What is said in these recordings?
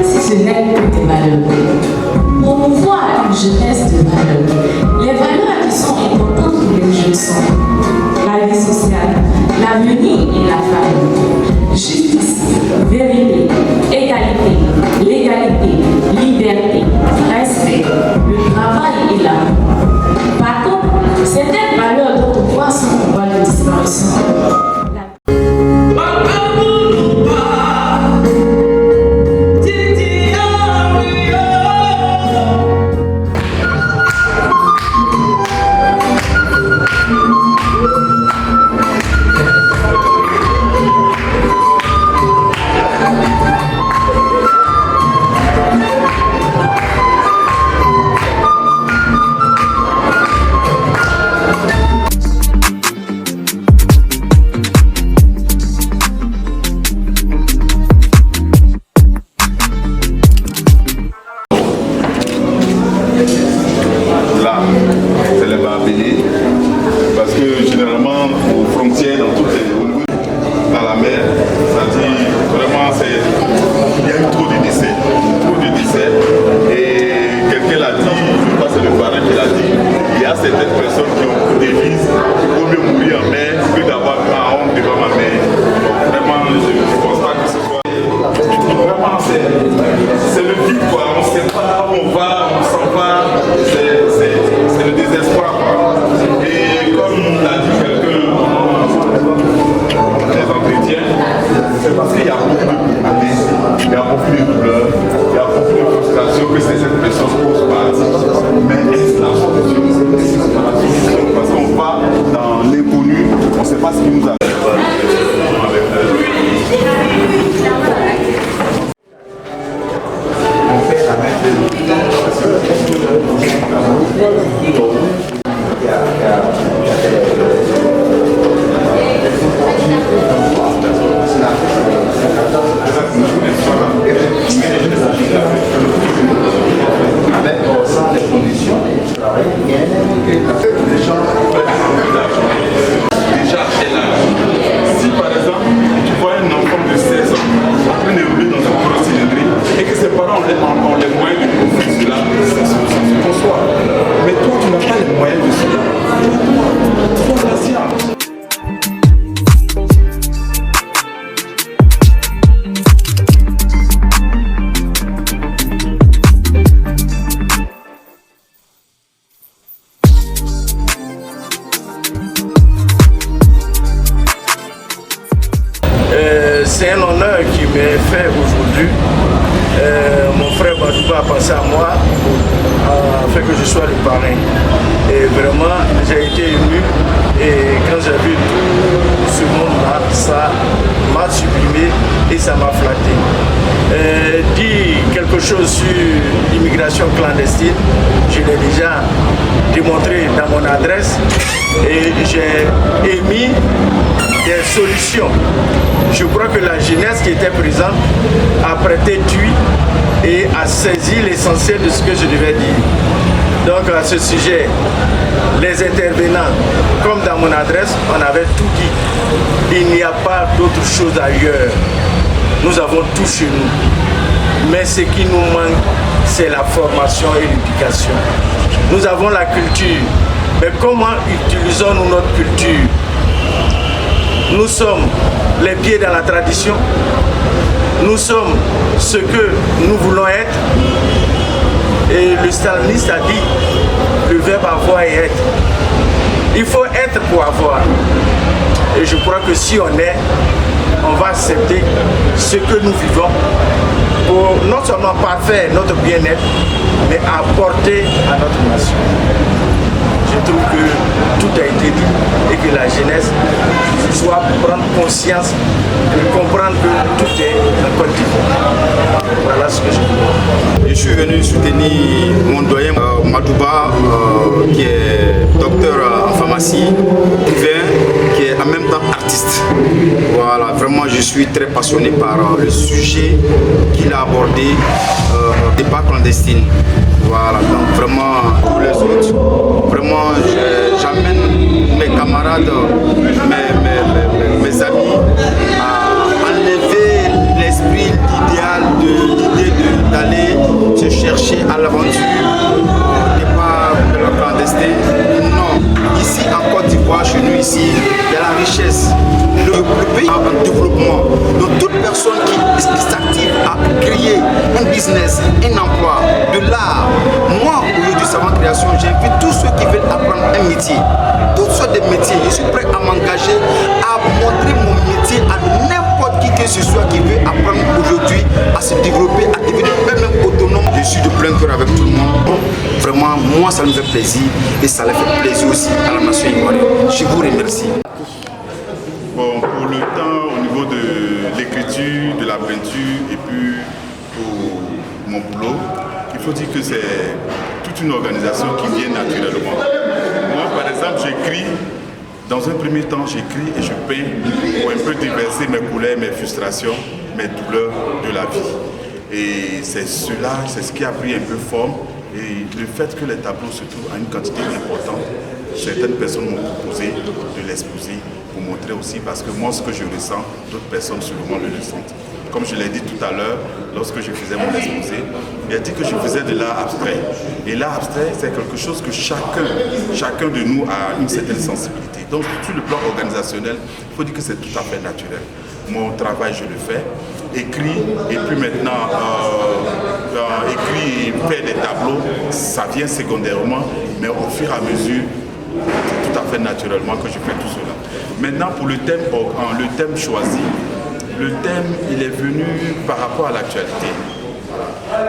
Si ce n'est que des valeurs. Promouvoir une jeunesse de valeurs. Les valeurs qui sont importantes pour les jeunes sont la vie sociale, l'avenir et la famille, justice, vérité, égalité, légalité, liberté, respect, le travail et l'amour. Par contre, certaines valeurs d'autres voies sont en voie de disparition. C'est un honneur qui m'est fait aujourd'hui. Mon frère Badouba a pensé à moi afin que je sois le parrain. Et vraiment, j'ai été ému. Et quand j'ai vu tout ce monde-là, ça m'a sublimé et ça m'a flatté. Dire quelque chose sur l'immigration clandestine, je l'ai déjà démontré dans mon adresse et j'ai émis des solutions. Je crois que la jeunesse qui était présente a prêté tue et a saisi l'essentiel de ce que je devais dire. Donc à ce sujet, les intervenants, comme dans mon adresse, on avait tout dit. Il n'y a pas d'autre chose ailleurs. Nous avons tout chez nous. Mais ce qui nous manque, c'est la formation et l'éducation. Nous avons la culture. Mais comment utilisons-nous notre culture? Nous sommes les pieds dans la tradition. Nous sommes ce que nous voulons être. Et le staliniste a dit le verbe avoir et être. Il faut être pour avoir. Et je crois que si on est, on va accepter ce que nous vivons pour non seulement parfaire notre bien-être, mais apporter à notre nation. Je trouve que tout a été dit et que la jeunesse doit prendre conscience et comprendre que tout est en Côte d'Ivoire. suis venu soutenir mon doyen Madouba, qui est docteur en pharmacie, qui est en même temps artiste. Voilà, vraiment je suis très passionné par le sujet qu'il a abordé, débat clandestine. Voilà, donc vraiment pour les autres, vraiment j'amène mes camarades, mes amis à enlever l'esprit, l'idée d'aller se chercher à l'aventure, débat de la clandestine. Non, ici en Côte d'Ivoire, chez nous ici, il y a la richesse. Le pays est en développement. Donc toute personne qui s'active à créer un business, un emploi, de l'art. Moi, aujourd'hui, Savant Création, j'invite tous ceux qui veulent apprendre un métier. Toutes sortes de métiers. Je suis prêt à m'engager, à montrer mon métier à n'importe qui que ce soit qui veut apprendre aujourd'hui à se développer, à devenir même autonome. Je suis de plein cœur avec tout le monde. Vraiment, moi, ça me fait plaisir et ça leur fait plaisir aussi à la nation ivoirienne. Je vous remercie. Bon, pour le temps, au niveau de l'écriture, de la peinture et puis pour mon boulot, il faut dire que c'est toute une organisation qui vient naturellement. Moi, par exemple, j'écris, dans un premier temps, j'écris et je peins pour un peu déverser mes colères, mes frustrations, mes douleurs de la vie. Et c'est cela, c'est ce qui a pris un peu forme. Et le fait que les tableaux se trouvent à une quantité importante, certaines personnes m'ont proposé de l'exposer pour montrer aussi, parce que moi, ce que je ressens, d'autres personnes sûrement le ressentent. Comme je l'ai dit tout à l'heure, lorsque je faisais mon exposé, il a dit que je faisais de l'art abstrait. Et l'art abstrait, c'est quelque chose que chacun de nous a une certaine sensibilité. Donc, sur le plan organisationnel, il faut dire que c'est tout à fait naturel. Mon travail, je le fais, écrit, et puis maintenant, écrit et faire des tableaux, ça vient secondairement, mais au fur et à mesure, c'est tout à fait naturellement que je fais tout cela. Maintenant, pour le thème choisi, le thème, il est venu par rapport à l'actualité.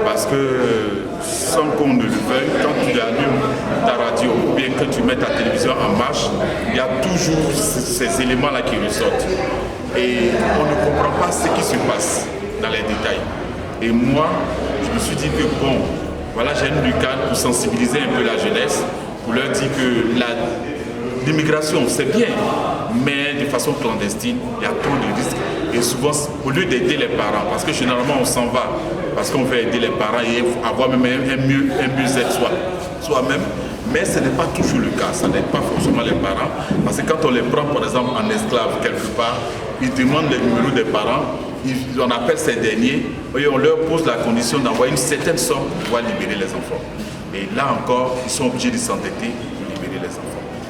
Parce que, sans qu'on ne le veuille, quand tu allumes ta radio ou bien que tu mets ta télévision en marche, il y a toujours ces éléments-là qui ressortent. Et on ne comprend pas ce qui se passe dans les détails. Et moi, je me suis dit que bon, voilà, j'ai une lucane pour sensibiliser un peu la jeunesse, pour leur dire que l'immigration, c'est bien, mais de façon clandestine, il y a trop de risques. Et souvent, au lieu d'aider les parents, parce que généralement on s'en va, parce qu'on veut aider les parents et avoir même un mieux-être soi-même, mais ce n'est pas toujours le cas, ça n'aide pas forcément les parents, parce que quand on les prend par exemple en esclave quelque part, ils demandent les numéros des parents, on appelle ces derniers, et on leur pose la condition d'envoyer une certaine somme pour pouvoir libérer les enfants. Et là encore, ils sont obligés de s'endetter pour libérer les enfants.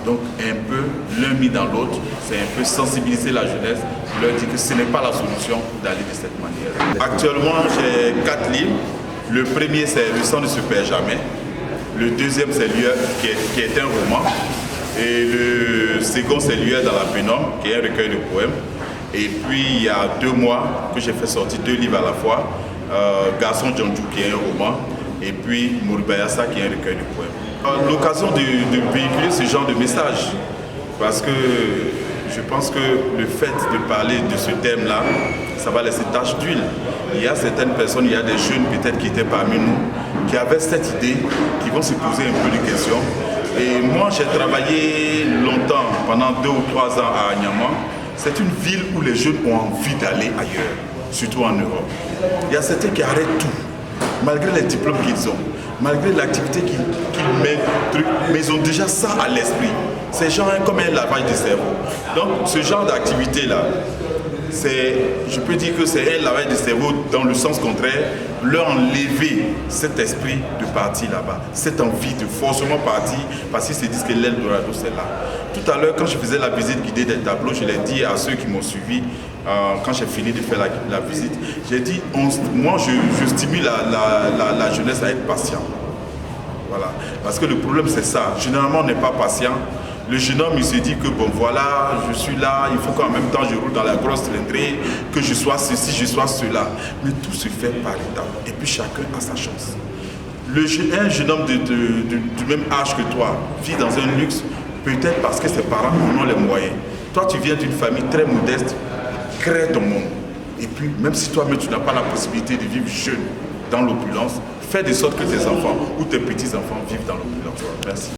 Donc un peu l'un mis dans l'autre, c'est un peu sensibiliser la jeunesse, leur dire que ce n'est pas la solution d'aller de cette manière. Actuellement, j'ai 4 livres. Le premier, c'est Le sang ne se perd jamais. Le deuxième, c'est Lueur, qui est un roman. Et le second, c'est Lueur dans la pénombre, qui est un recueil de poèmes. Et puis, il y a 2 mois que j'ai fait sortir 2 livres à la fois. Garçon Djandjou, qui est un roman. Et puis, Mouribayassa, qui est un recueil de poèmes. L'occasion de véhiculer ce genre de message. Parce que je pense que le fait de parler de ce thème-là, ça va laisser tache d'huile. Il y a certaines personnes, il y a des jeunes peut-être qui étaient parmi nous, qui avaient cette idée, qui vont se poser un peu de questions. Et moi, j'ai travaillé longtemps, pendant 2 ou 3 ans à Niamey. C'est une ville où les jeunes ont envie d'aller ailleurs, surtout en Europe. Il y a certains qui arrêtent tout, malgré les diplômes qu'ils ont, malgré l'activité qu'ils mettent, mais ils ont déjà ça à l'esprit. C'est genre comme un lavage de cerveau. Donc ce genre d'activité-là, je peux dire que c'est un lavage de cerveau dans le sens contraire, leur enlever cet esprit de partir là-bas, cette envie de forcément partir parce qu'ils se disent que l'Eldorado c'est là. Tout à l'heure, quand je faisais la visite guidée des tableaux, je l'ai dit à ceux qui m'ont suivi, quand j'ai fini de faire la visite, j'ai dit, moi je stimule la jeunesse à être patient. Voilà. Parce que le problème c'est ça, généralement on n'est pas patient. Le jeune homme, il se dit que bon voilà, je suis là, il faut qu'en même temps je roule dans la grosse traînerie, que je sois ceci, je sois cela. Mais tout se fait par étapes et puis chacun a sa chance. Un jeune homme du même âge que toi vit dans un luxe, peut-être parce que ses parents en ont les moyens. Toi, tu viens d'une famille très modeste, crée ton monde. Et puis, même si toi-même tu n'as pas la possibilité de vivre jeune, dans l'opulence, fais de sorte que tes enfants ou tes petits-enfants vivent dans l'opulence. Merci.